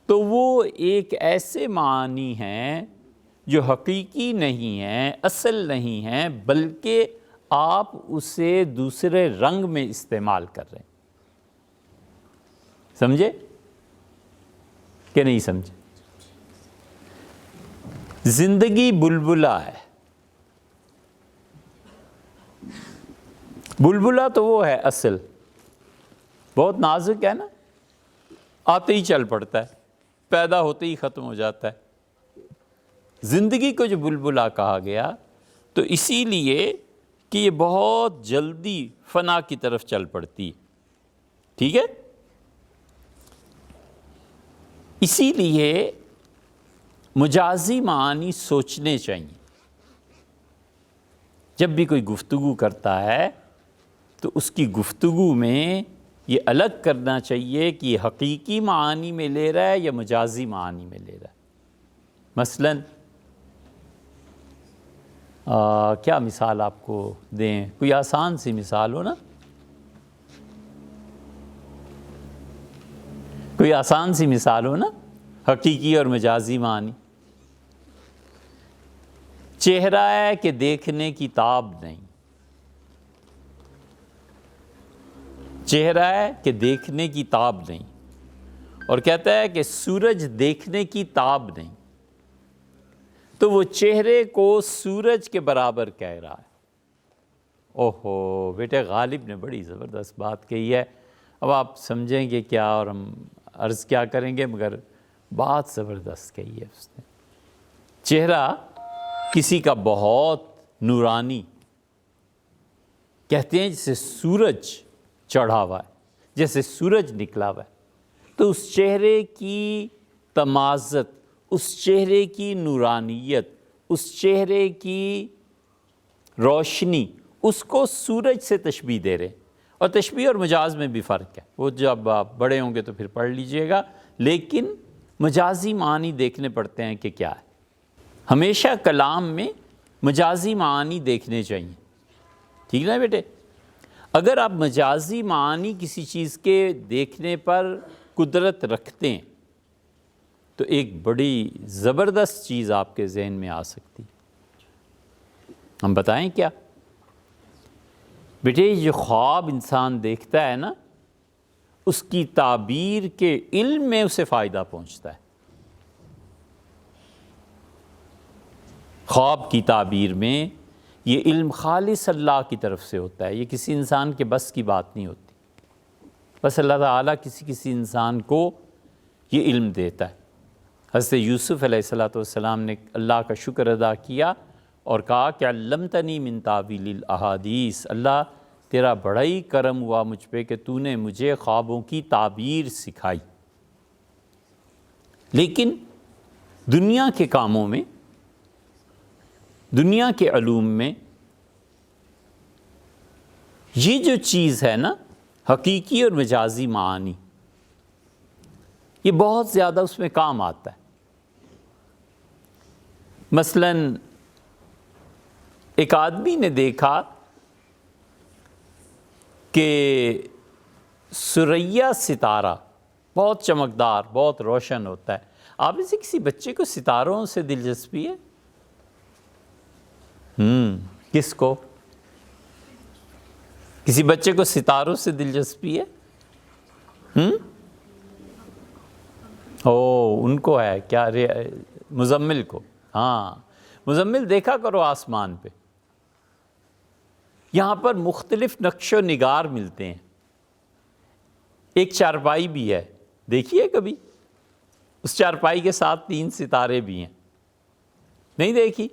تو وہ ایک ایسے معنی ہیں جو حقیقی نہیں ہیں, اصل نہیں ہیں, بلکہ آپ اسے دوسرے رنگ میں استعمال کر رہے ہیں. سمجھے کہ نہیں سمجھے؟ زندگی بلبلہ ہے. بلبلہ تو وہ ہے اصل, بہت نازک ہے نا, آتے ہی چل پڑتا ہے, پیدا ہوتے ہی ختم ہو جاتا ہے. زندگی کو جو بلبلہ کہا گیا تو اسی لیے کہ یہ بہت جلدی فنا کی طرف چل پڑتی ہے. ٹھیک ہے, اسی لیے مجازی معانی سوچنے چاہیے. جب بھی کوئی گفتگو کرتا ہے تو اس کی گفتگو میں یہ الگ کرنا چاہیے کہ یہ حقیقی معانی میں لے رہا ہے یا مجازی معانی میں لے رہا ہے. مثلاً کیا مثال آپ کو دیں؟ کوئی آسان سی مثال ہو نا, کوئی آسان سی مثال ہو نا, حقیقی اور مجازی معنی. چہرہ ہے کہ دیکھنے کی تاب نہیں, چہرہ ہے کہ دیکھنے کی تاب نہیں, اور کہتا ہے کہ سورج دیکھنے کی تاب نہیں, تو وہ چہرے کو سورج کے برابر کہہ رہا ہے. اوہو بیٹے, غالب نے بڑی زبردست بات کہی ہے. اب آپ سمجھیں گے کیا اور ہم عرض کیا کریں گے, مگر بات زبردست کہی ہے اس نے. چہرہ کسی کا بہت نورانی, کہتے ہیں جیسے سورج چڑھا ہوا ہے, جیسے سورج نکلا ہوا ہے, تو اس چہرے کی تمازت, اس چہرے کی نورانیت, اس چہرے کی روشنی, اس کو سورج سے تشبیہ دے رہے ہیں. اور تشبیہ اور مجاز میں بھی فرق ہے, وہ جب آپ بڑے ہوں گے تو پھر پڑھ لیجئے گا. لیکن مجازی معنی دیکھنے پڑتے ہیں کہ کیا ہے. ہمیشہ کلام میں مجازی معنی دیکھنے چاہیے. ٹھیک نا بیٹے؟ اگر آپ مجازی معنی کسی چیز کے دیکھنے پر قدرت رکھتے ہیں تو ایک بڑی زبردست چیز آپ کے ذہن میں آ سکتی. ہم بتائیں کیا؟ بیٹے یہ خواب انسان دیکھتا ہے نا, اس کی تعبیر کے علم میں اسے فائدہ پہنچتا ہے. خواب کی تعبیر میں یہ علم خالص اللہ کی طرف سے ہوتا ہے, یہ کسی انسان کے بس کی بات نہیں ہوتی. بس اللہ تعالیٰ کسی انسان کو یہ علم دیتا ہے. حضرت یوسف علیہ السلام نے اللہ کا شکر ادا کیا اور کہا کہ علمتنی من تاویل الاحادیث, اللہ تیرا بڑا ہی کرم ہوا مجھ پہ کہ تو نے مجھے خوابوں کی تعبیر سکھائی. لیکن دنیا کے کاموں میں دنیا کے علوم میں یہ جو چیز ہے نا، حقیقی اور مجازی معانی، یہ بہت زیادہ اس میں کام آتا ہے۔ مثلا ایک آدمی نے دیکھا کہ ثریا ستارہ بہت چمکدار، بہت روشن ہوتا ہے۔ آپ میں سے کسی بچے کو ستاروں سے دلچسپی ہے؟ کس کو؟ کسی بچے کو ستاروں سے دلچسپی ہے؟ ان کو ہے کیا؟ مزمل کو؟ ہاں، مزمل دیکھا کرو آسمان پہ، یہاں پر مختلف نقش و نگار ملتے ہیں۔ ایک چارپائی بھی ہے، دیکھیے کبھی؟ اس چارپائی کے ساتھ 3 ستارے بھی ہیں، نہیں دیکھی؟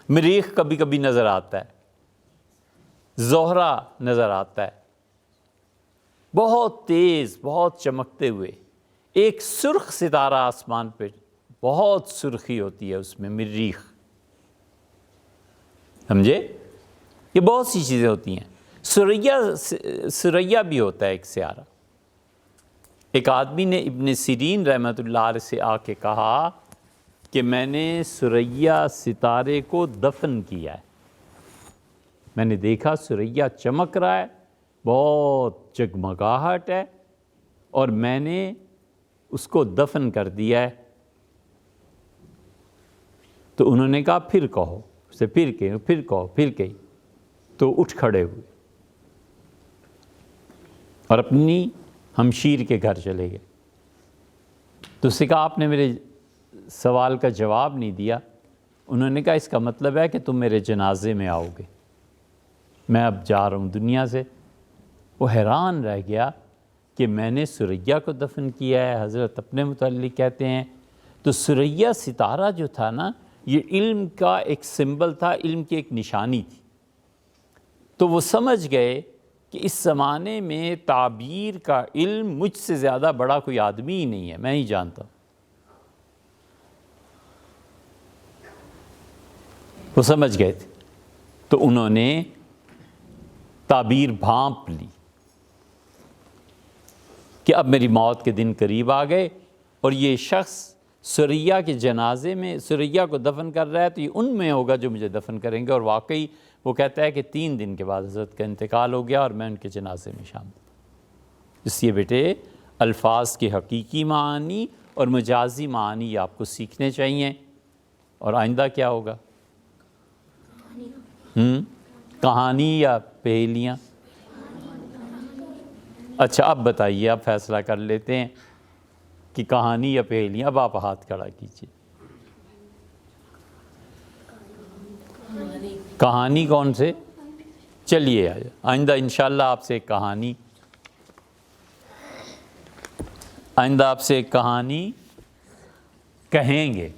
مریخ کبھی کبھی نظر آتا ہے، زہرہ نظر آتا ہے، بہت تیز، بہت چمکتے ہوئے۔ ایک سرخ ستارہ آسمان پہ، بہت سرخی ہوتی ہے اس میں، مریخ، سمجھے؟ یہ بہت سی چیزیں ہوتی ہیں۔ ثریا بھی ہوتا ہے ایک سیارہ۔ ایک آدمی نے ابن سیرین رحمۃ اللہ علیہ سے آ کے کہا کہ میں نے ثریا ستارے کو دفن کیا ہے، میں نے دیکھا ثریا چمک رہا ہے، بہت جگمگاہٹ ہے، اور میں نے اس کو دفن کر دیا ہے۔ تو انہوں نے کہا پھر کہو، اسے پھر کہو، پھر کہی۔ تو اٹھ کھڑے ہوئے اور اپنی ہمشیر کے گھر چلے گئے۔ تو اس سے کہا آپ نے میرے سوال کا جواب نہیں دیا۔ انہوں نے کہا اس کا مطلب ہے کہ تم میرے جنازے میں آؤ گے، میں اب جا رہا ہوں دنیا سے۔ وہ حیران رہ گیا کہ میں نے ثریا کو دفن کیا ہے، حضرت اپنے متعلق کہتے ہیں۔ تو ثریا ستارہ جو تھا نا، یہ علم کا ایک سمبل تھا، علم کی ایک نشانی تھی۔ تو وہ سمجھ گئے کہ اس زمانے میں تعبیر کا علم مجھ سے زیادہ بڑا کوئی آدمی ہی نہیں ہے، میں ہی جانتا ہوں۔ وہ سمجھ گئے تھے، تو انہوں نے تعبیر بھانپ لی کہ اب میری موت کے دن قریب آ گئے، اور یہ شخص ثریا کے جنازے میں ثریا کو دفن کر رہا ہے، تو یہ ان میں ہوگا جو مجھے دفن کریں گے۔ اور واقعی وہ کہتا ہے کہ 3 دن کے بعد حضرت کا انتقال ہو گیا اور میں ان کے جنازے میں شامل ہوں۔ اس لیے بیٹے، الفاظ کے حقیقی معانی اور مجازی معانی آپ کو سیکھنے چاہیے۔ اور آئندہ کیا ہوگا؟ کہانی یا پہیلیاں؟ اچھا اب بتائیے، اب فیصلہ کر لیتے ہیں کہ کہانی یا پہیلیاں۔ اب آپ ہاتھ کھڑا کیجیے۔ کہانی کون سے؟ چلیے آئندہ انشاءاللہ آپ سے ایک کہانی، آئندہ آپ سے ایک کہانی کہیں گے۔